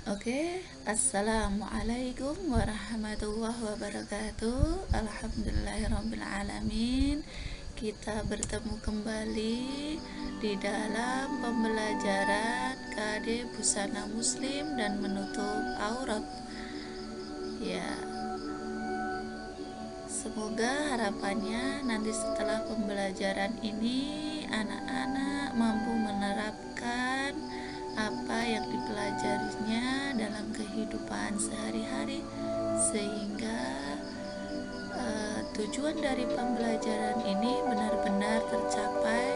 Oke, assalamualaikum warahmatullahi wabarakatuh. Alhamdulillahirrabbilalamin. Kita bertemu kembali di dalam pembelajaran KD Busana Muslim dan menutup aurat. Ya, semoga harapannya nanti setelah pembelajaran ini anak-anak mampu menerapkan apa yang dipelajarinya dalam kehidupan sehari-hari sehingga tujuan dari pembelajaran ini benar-benar tercapai,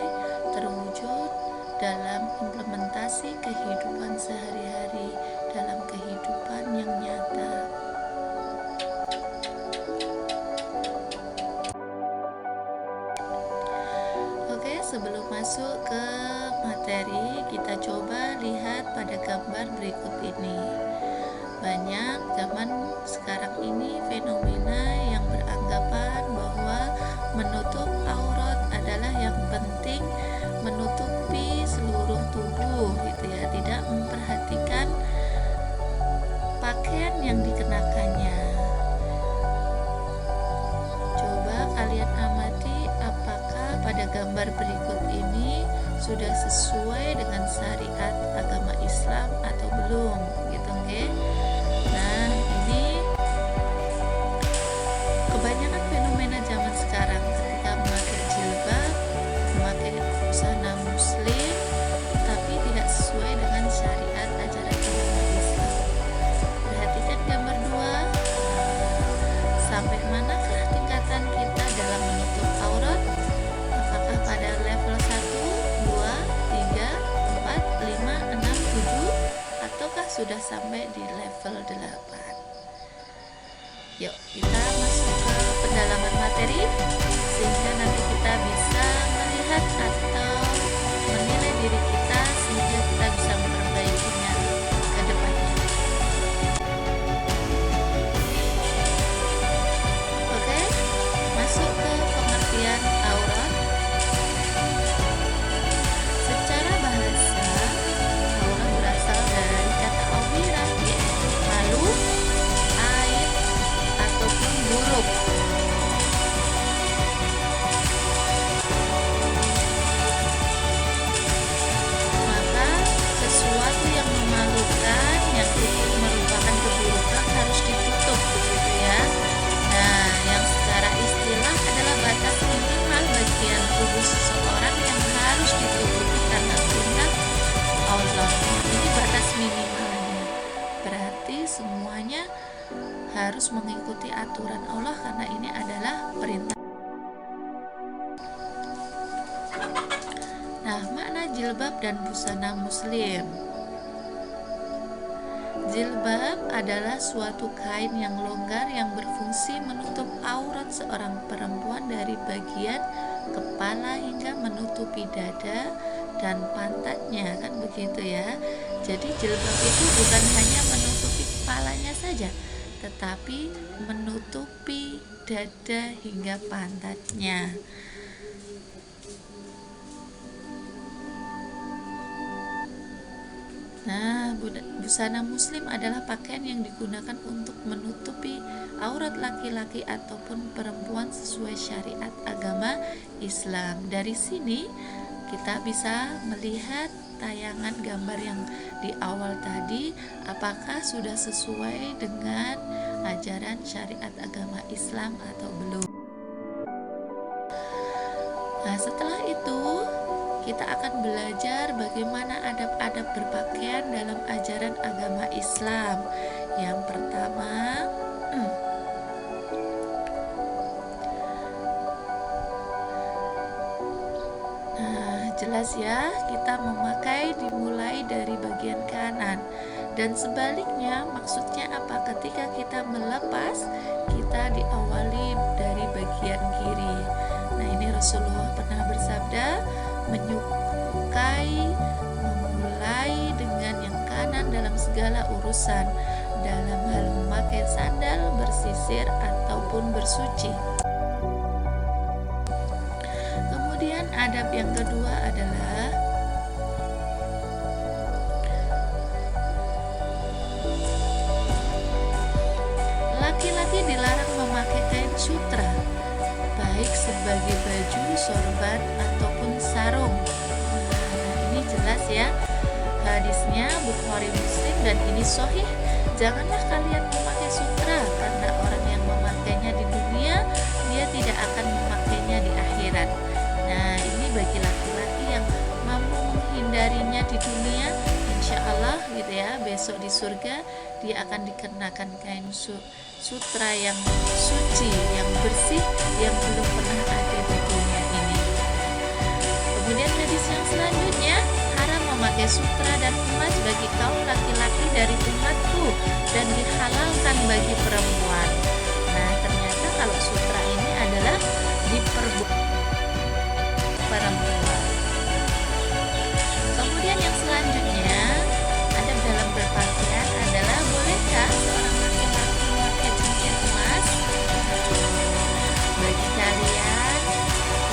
terwujud dalam implementasi kehidupan sehari-hari, dalam kehidupan yang nyata. Oke, sebelum masuk ke materi, kita coba lihat pada gambar berikut ini. Banyak zaman sekarang ini fenomena yang beranggapan bahwa menutup aurat adalah yang penting, menutupi seluruh tubuh gitu ya, tidak memperhatikan pakaian yang dikenakannya. Coba kalian amati apakah pada gambar berikut ini sudah sesuai dengan syariat agama Islam atau belum gitu nggih. Nah, ini kebanyakan fenomena zaman sekarang ketika memakai jilbab, memakai busana muslim tapi tidak sesuai dengan syariat ajaran agama Islam. Perhatikan gambar 2. Sampai manakah tingkatan kita dalam menutup aurat? Apakah pada level 1, 2, 3, 4, 5, 6, 7 ataukah sudah sampai di level 8? Yuk, kita masuk ke pendalaman materi sehingga nanti kita bisa melihat atau menilai diri kita sehingga kita bisa memperbaikinya ke depannya. Oke, masuk ke pengertian aurat. Secara bahasa, aurat berasal dari kata awirah, yaitu halu, aib, ataupun buruk. Maka sesuatu yang memalukan, yang itu merupakan keburukan harus ditutup begitu ya. Nah, yang secara istilah adalah batas minimal bagian tubuh seseorang yang harus ditutupi karena perintah Allah. Ini batas minimalnya. Berarti semuanya harus mengikuti aturan Allah karena ini adalah perintah. Nah, makna jilbab dan busana muslim. Jilbab adalah suatu kain yang longgar yang berfungsi menutup aurat seorang perempuan dari bagian kepala hingga menutupi dada dan pantatnya, kan begitu ya. Jadi jilbab itu bukan hanya menutupi kepalanya saja, tetapi menutupi dada hingga pantatnya. Nah, busana muslim adalah pakaian yang digunakan untuk menutupi aurat laki-laki ataupun perempuan sesuai syariat agama Islam. Dari sini kita bisa melihat tayangan gambar yang di awal tadi, apakah sudah sesuai dengan ajaran syariat agama Islam atau belum. Nah, setelah itu kita akan belajar bagaimana adab-adab berpakaian dalam ajaran agama Islam. Yang pertama, nah jelas ya, kita memakai dimulai dari bagian kanan dan sebaliknya. Maksudnya apa? Ketika kita melepas, kita diawali dari bagian kiri. Nah, ini Rasulullah pernah bersabda, menyukai memulai dengan yang kanan dalam segala urusan, dalam hal memakai sandal, bersisir, ataupun bersuci. Kemudian adab yang kedua adalah dan ini sahih, janganlah kalian memakai sutra, karena orang yang memakainya di dunia, dia tidak akan memakainya di akhirat. Nah, ini bagi laki-laki yang mampu menghindarinya di dunia, insya Allah gitu ya, besok di surga dia akan dikenakan kain sutra yang suci, yang bersih, yang belum pernah ada di dunia ini. Kemudian hadis yang selanjutnya, haram memakai sutra dan emas bagi kaum laki-laki dari umatku dan dihalalkan bagi perempuan. Nah, ternyata kalau sutra ini adalah diperbolehkan perempuan. Kemudian yang selanjutnya, adab dalam berpakaian adalah bolehkah seorang laki-laki memakai cincin emas? Bagi kalian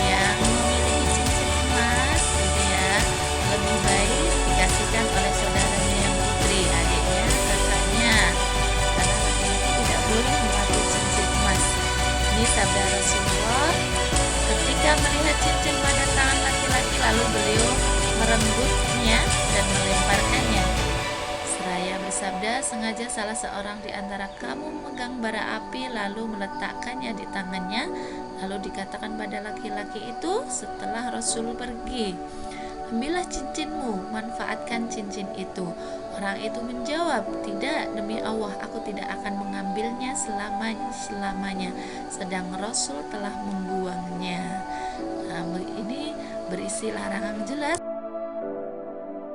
yang memiliki cincin emas gitu ya, lebih baik dikasihkan oleh saudaranya yang putri, adiknya, kakaknya, karena laki-laki tidak boleh memakai cincin emas. Ini sabda Rasulullah, ketika melihat cincin pada tangan laki-laki lalu beliau merenggutnya dan melemparkannya. Seraya bersabda, sengaja salah seorang di antara kamu memegang bara api lalu meletakkannya di tangannya. Lalu dikatakan pada laki-laki itu setelah Rasul pergi, ambillah cincinmu, manfaatkan cincin itu. Orang itu menjawab, tidak, demi Allah aku tidak akan mengambilnya selamanya, sedang Rasul telah membuangnya. Nah, ini berisi larangan jelas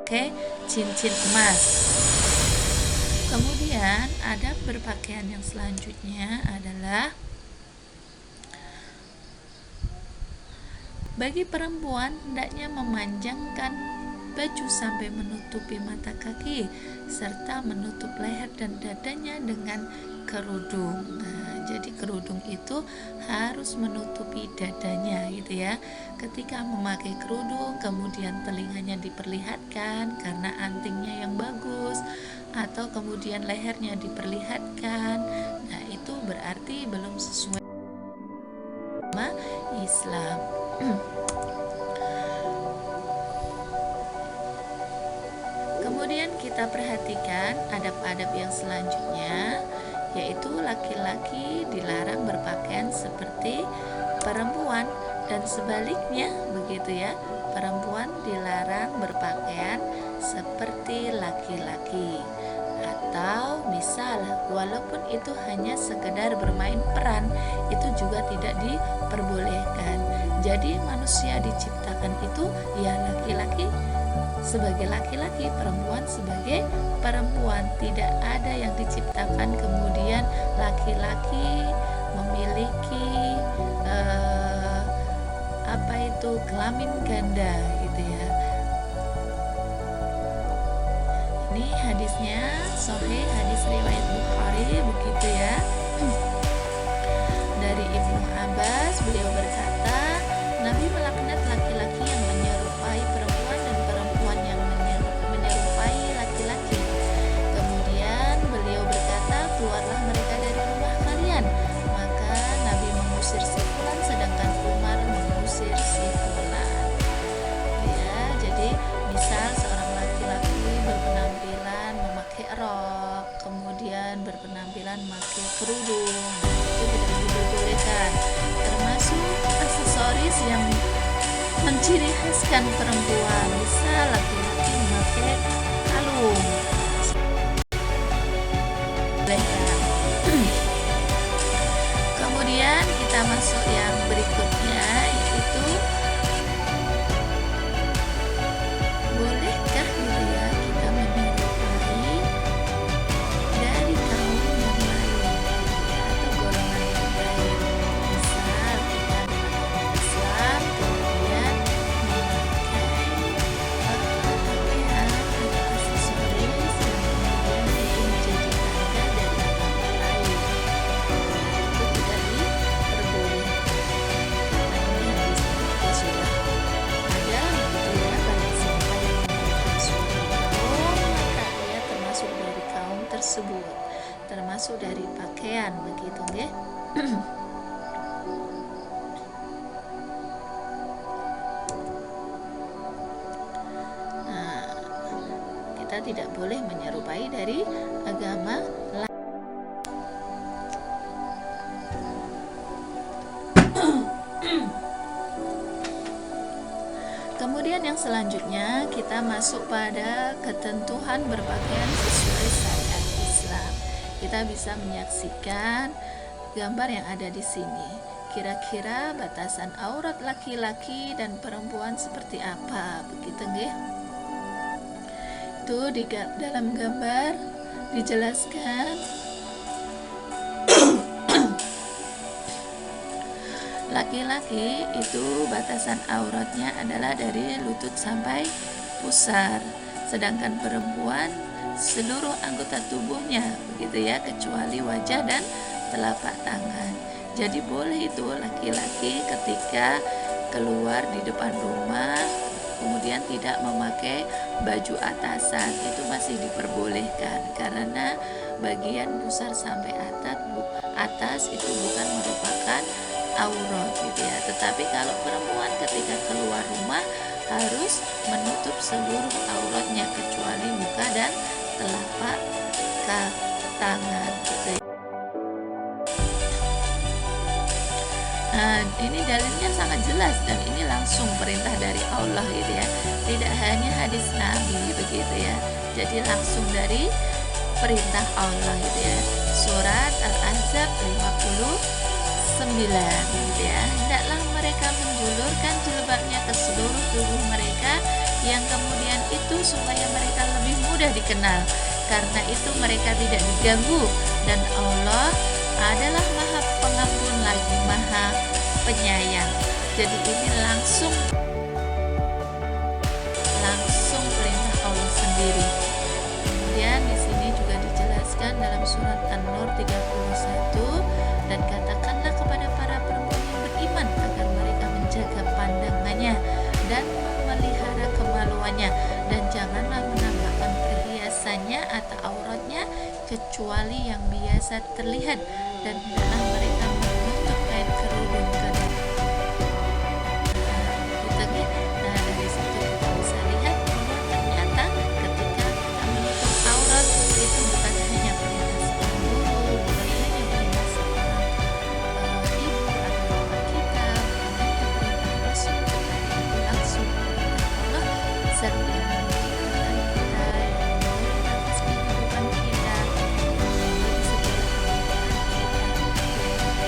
pakai cincin emas. Kemudian adab berpakaian yang selanjutnya adalah bagi perempuan hendaknya memanjangkan baju sampai menutupi mata kaki serta menutup leher dan dadanya dengan kerudung. Nah, jadi kerudung itu harus menutupi dadanya gitu ya. Ketika memakai kerudung kemudian telinganya diperlihatkan karena antingnya yang bagus, atau kemudian lehernya diperlihatkan, nah itu berarti belum sesuai sama Islam. Kemudian kita perhatikan adab-adab yang selanjutnya, yaitu laki-laki dilarang berpakaian seperti perempuan dan sebaliknya begitu ya, perempuan dilarang berpakaian seperti laki-laki. Atau misal walaupun itu hanya sekedar bermain peran, itu juga tidak diperbolehkan. Jadi manusia diciptakan itu ya laki-laki sebagai laki-laki, perempuan sebagai perempuan. Tidak ada yang diciptakan kemudian laki-laki memiliki kelamin ganda gitu ya. Ini hadisnya sahih, hadis riwayat Bukhari begitu ya. Dari Ibnu Abbas, beliau berkata, Nabi melaknat laki-laki yang menyerupai perempuan dan perempuan yang menyerupai laki-laki. Kemudian beliau berkata, keluarlah mereka dari rumah kalian. Maka Nabi mengusir si fulan sedangkan Umar mengusir si fulan. Ya, jadi misal seorang laki-laki berpenampilan memakai rok, kemudian berpenampilan memakai kerudung, itu tidak diperbolehkan. Termasuk aksesoris yang menciri khaskan perempuan, misal laki-laki memakai kalung. Kemudian kita masuk yang berikutnya, yaitu bolehkah gitu ya kita menyerupai dari kaum yang lain ya, atau golongan yang lain. Misal kita dalam Islam kemudian memakai pakaian atau aksesoris yang kemudian itu menjadi tanda dari agama lain. Itu tidak diperbolehkan. Karena ini hadisnya kita sudah ada begitu ya, barang siapa yang menyerupai suatu kaum maka dia termasuk dari kaum tersebut, termasuk dari pakaian begitu ya. Nah, kita tidak boleh menyerupai dari agama lain. Kemudian yang selanjutnya kita masuk pada ketentuan berpakaian sesuai syariat Islam. Kita bisa menyaksikan gambar yang ada di sini. Kira-kira batasan aurat laki-laki dan perempuan seperti apa? Begitu nggih? Itu di dalam gambar dijelaskan laki-laki itu batasan auratnya adalah dari lutut sampai pusar, sedangkan perempuan seluruh anggota tubuhnya, begitu ya, kecuali wajah dan telapak tangan. Jadi boleh itu laki-laki ketika keluar di depan rumah kemudian tidak memakai baju atasan, itu masih diperbolehkan karena bagian pusar sampai atas itu bukan merupakan aurat gitu ya. Tetapi kalau perempuan ketika keluar rumah harus menutup seluruh auratnya kecuali muka dan telapak tangan gitu ya. Nah, ini dalilnya sangat jelas dan ini langsung perintah dari Allah gitu ya. Tidak hanya hadis Nabi begitu ya. Jadi langsung dari perintah Allah gitu ya. Surat Al-Ahzab 59 gitu ya. Hendaklah mereka menjulurkan jilbabnya ke seluruh tubuh mereka, yang kemudian itu supaya mereka lebih mudah dikenal. Karena itu mereka tidak diganggu, dan Allah adalah Maha Pengampun lagi Maha Penyayang. Jadi ini langsung perintah Allah sendiri. Kemudian di sini juga dijelaskan dalam surat An-Nur 31, dan katakanlah kepada para perempuan yang beriman agar mereka menjaga pandangannya dan memelihara kemaluannya, dan janganlah menampakkan perhiasannya atau auratnya kecuali yang biasa terlihat, dan hendaklah mereka menutup kain kerudung kedua. Nah, dari situ kita bisa lihat bahwa ternyata ketika kita menutup aurat itu bukan hanya perintah seorang guru, bukan hanya perintah seorang ibu atau bapak kita, bukan hanya perintah Rasul, tetapi itu langsung perintah Allah serta yang menciptakan kita, yang memberi atas kehidupan kita, memberi segala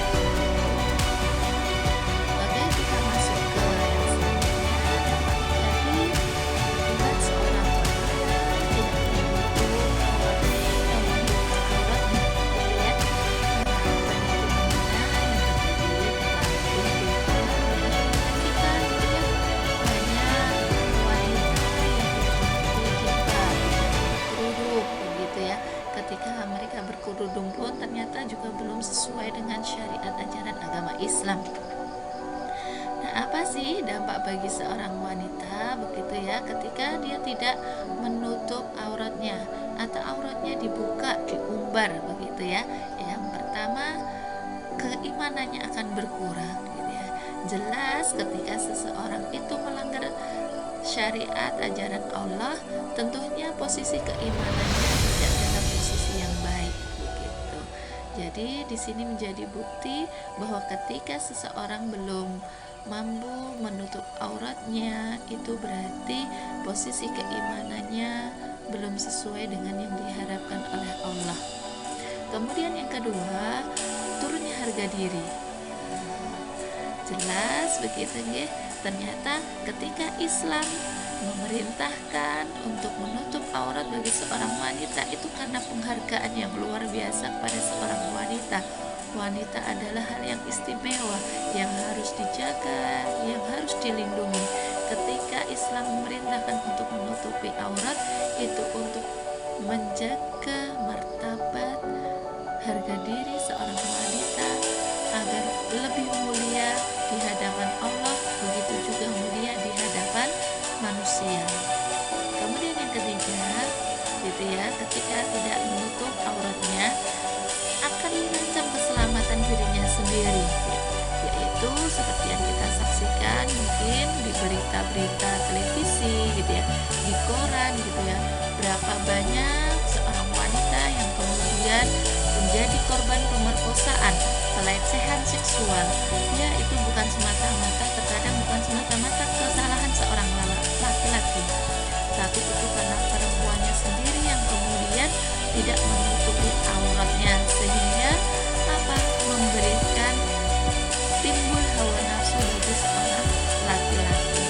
kebutuhan kita. Oke, kita masuk ke yang selanjutnya. Jadi buat seorang wanita tidak menutup auratnya gitu ya. Harapan itu mana yang terjadi dalam kehidupan kita gitu ya. Banyak wanita yang tidak berkerudung begitu ya. Ketika mereka berkerudung pun ternyata juga belum sesuai dengan syariat ajaran agama Islam. Nah, apa sih dampak bagi seorang wanita begitu ya ketika dia tidak menutup auratnya atau auratnya dibuka, diumbar begitu ya? Yang pertama, keimanannya akan berkurang gitu ya. Jelas ketika seseorang itu melanggar syariat ajaran Allah, tentunya posisi keimanannya tidak dalam posisi yang baik begitu. Jadi di sini menjadi bukti bahwa ketika seseorang belum mampu menutup auratnya, itu berarti posisi keimanannya belum sesuai dengan yang diharapkan oleh Allah. Kemudian yang kedua, turunnya harga diri. Jelas begitu ya. Ternyata ketika Islam memerintahkan untuk menutup aurat bagi seorang wanita, itu karena penghargaan yang luar biasa kepada seorang wanita. Wanita adalah hal yang istimewa, yang harus dijaga, yang harus dilindungi. Ketika Islam memerintahkan untuk menutupi aurat, itu untuk menjaga martabat, harga diri seorang wanita agar lebih mulia di hadapan Allah, begitu juga mulia di hadapan manusia. Kemudian yang ketiga gitu ya, ketika tidak menutup auratnya akan mengancam keselamatan dirinya sendiri, yaitu seperti yang kita saksikan mungkin di berita-berita televisi gitu ya, di koran gitu ya, berapa betapa banyak seorang wanita yang kemudian menjadi korban pemerkosaan, pelecehan seksual. Ya, itu bukan semata-mata, terkadang bukan semata-mata kesalahan seorang laki-laki, tapi itu karena perempuannya sendiri yang kemudian tidak menutupi auratnya, sehingga memberikan timbul hawa nafsu bagi seorang laki-laki.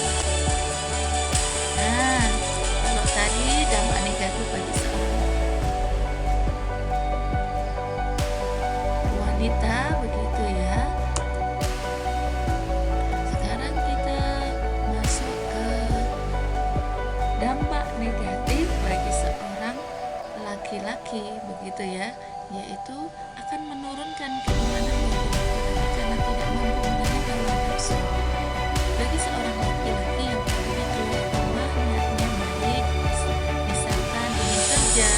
Nah, kalau tadi dampak negatif bagi seorang wanita begitu ya. Sekarang kita masuk ke dampak negatif bagi seorang laki-laki begitu ya, yaitu akan menurunkan keimanan bagi laki-laki karena tidak mampu menahan hawa nafsu. Bagi seorang laki-laki yang tadinya keluar rumah niatnya baik, misalkan ingin kerja,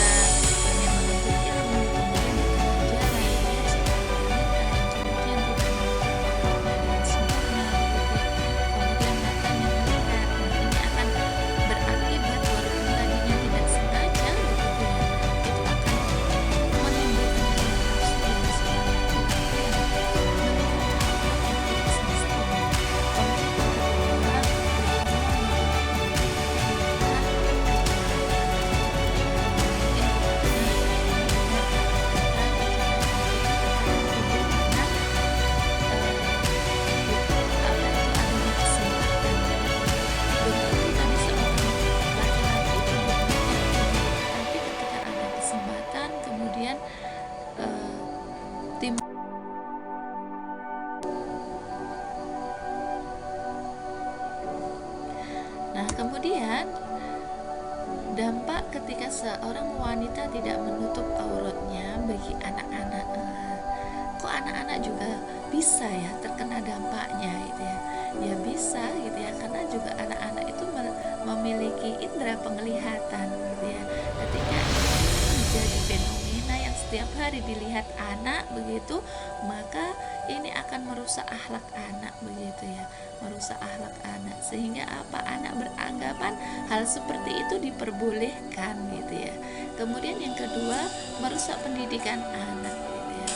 ingin menuntut ilmu, kemudian di tengah jalan dia seorang wanita yang kemudian tidak menutup auratnya dengan sempurna begitu, kemudian matanya melihat, ini akan berakibat walaupun tadinya tidak sengaja begitu ya, itu akan menimbulkan hawa nafsu bagi seorang laki-laki yang meninggalkan aurat yang tidak semestinya. Kemudian yang kedua, kemudian tim. Nah, kemudian dampak ketika seorang wanita tidak menutup auratnya bagi anak-anak. Kok anak-anak juga bisa ya terkena dampaknya gitu ya? Ya bisa gitu ya, karena juga anak-anak itu memiliki indera penglihatan gitu ya. Ketika ini menjadi fenomena yang setiap hari dilihat anak begitu, maka ini akan merusak akhlak anak begitu ya, merusak akhlak anak, sehingga apa, anak beranggapan hal seperti itu diperbolehkan gitu ya. Kemudian yang kedua, merusak pendidikan anak gitu ya.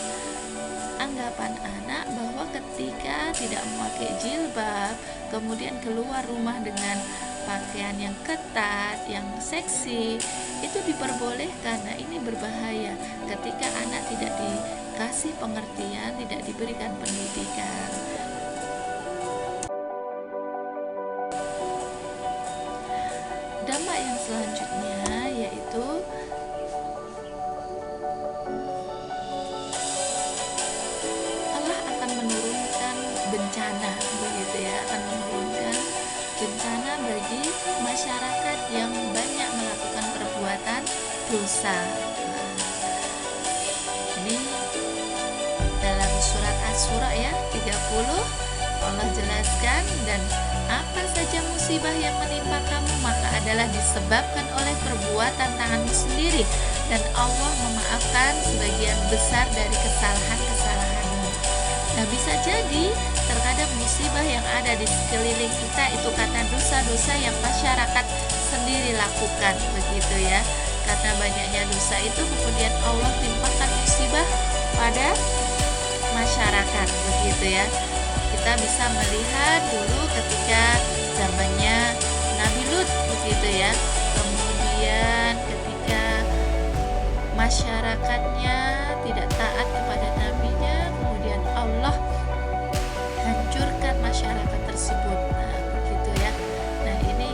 Anggapan anak bahwa ketika tidak memakai jilbab, kemudian keluar rumah dengan pakaian yang ketat, yang seksi, itu diperbolehkan. Nah, ini berbahaya ketika anak tidak dikasih pengertian, tidak diberikan pendidikan. Dampak yang selanjutnya yaitu Allah akan menurunkan bencana begitu ya, akan menurunkan bencana bagi masyarakat yang banyak melakukan perbuatan dosa. Ini dalam surat Asy-Syura ya 30 Allah jelaskan, dan apa saja musibah yang menimpa kamu maka adalah disebabkan oleh perbuatan tanganmu sendiri, dan Allah memaafkan sebagian besar dari kesalahan-kesalahanmu. Nah, bisa jadi terkadang musibah yang ada di sekeliling kita itu karena dosa-dosa yang masyarakat sendiri lakukan begitu ya. Karena banyaknya dosa itu kemudian Allah timpakan musibah pada masyarakat begitu ya. Kita bisa melihat dulu ketika zamannya Nabi Lut begitu ya. Kemudian ketika masyarakatnya tidak taat kepada nabinya, kemudian Allah hancurkan masyarakat tersebut. Nah, begitu ya. Nah, ini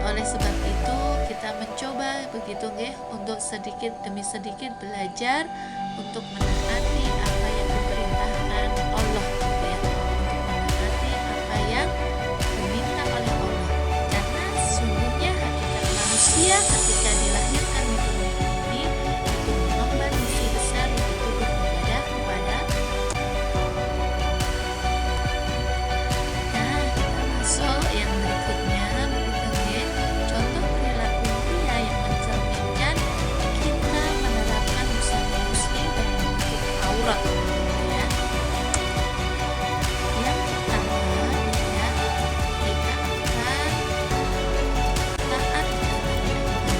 oleh sebab itu kita mencoba begitu nggih untuk sedikit demi sedikit belajar untuk menaati apa yang diperintahkan Allah gitu ya, untuk menaati apa yang diminta oleh Allah, karena sesungguhnya hakikat manusia ketika dilahirkan di dunia ini itu mengemban misi besar, yaitu beribadah kepada. Nah, kita masuk yang berikutnya begitu nggih, contoh perilaku pria yang mencerminkan kita menerapkan busana muslim dan menutup aurat ya. Yang pertama ya, kita akan taat dalam beribadah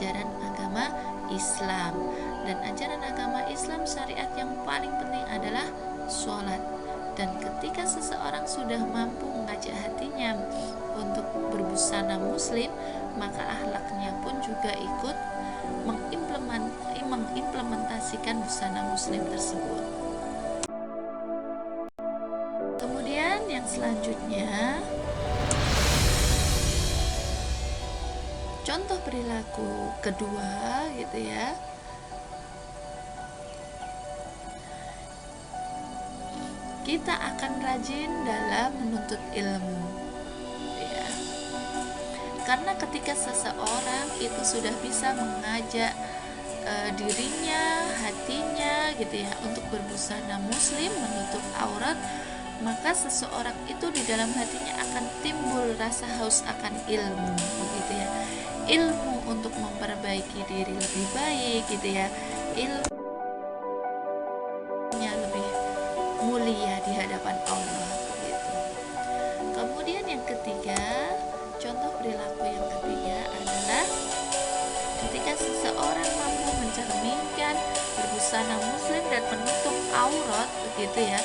ajaran agama Islam. Dan ajaran agama Islam, syariat yang paling penting adalah sholat. Dan ketika seseorang sudah mampu mengajak hatinya untuk berbusana muslim, maka akhlaknya pun juga ikut mengimplementasikan busana muslim tersebut. Kemudian yang selanjutnya, contoh perilaku kedua gitu ya. Kita akan rajin dalam menuntut ilmu ya. Karena ketika seseorang itu sudah bisa mengajak dirinya, hatinya gitu ya untuk berbusana muslim, menutup aurat, maka seseorang itu di dalam hatinya akan timbul rasa haus akan ilmu begitu ya. Ilmu untuk memperbaiki diri lebih baik gitu ya. Ilmunya lebih mulia di hadapan Allah begitu. Kemudian yang ketiga, contoh perilaku yang ketiga adalah ketika seseorang mampu mencerminkan berbusana muslim dan menutup aurat begitu ya,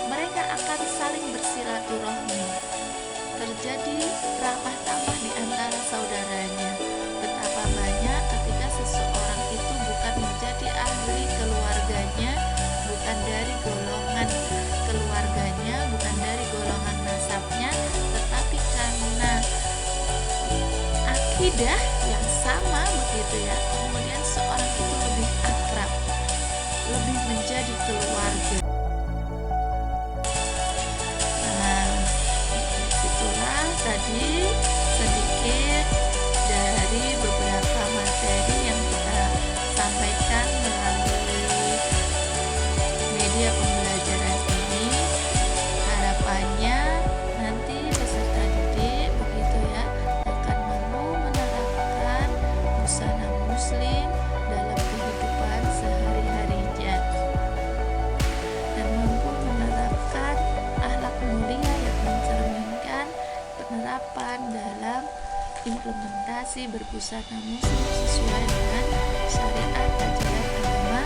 mereka akan saling bersilaturahmi, terjadi ramah tamah di antara saudaranya. Betapa banyak ketika seseorang itu bukan menjadi ahli keluarganya, bukan dari golongan keluarganya, bukan dari golongan nasabnya, tetapi karena akidah yang sama begitu ya, kemudian seorang itu lebih akrab, lebih menjadi keluarga. Nah, itulah tadi sedikit dari beberapa materi yang kita sampaikan melalui media pembelajaran ini. Harapannya nanti peserta didik begitu ya akan mampu menerapkan busana muslim dalam kehidupan sehari-harinya dan mampu menerapkan akhlak mulia yang mencerminkan penerapan dalam implementasi berbusana muslim sesuai dengan syariat ajaran agama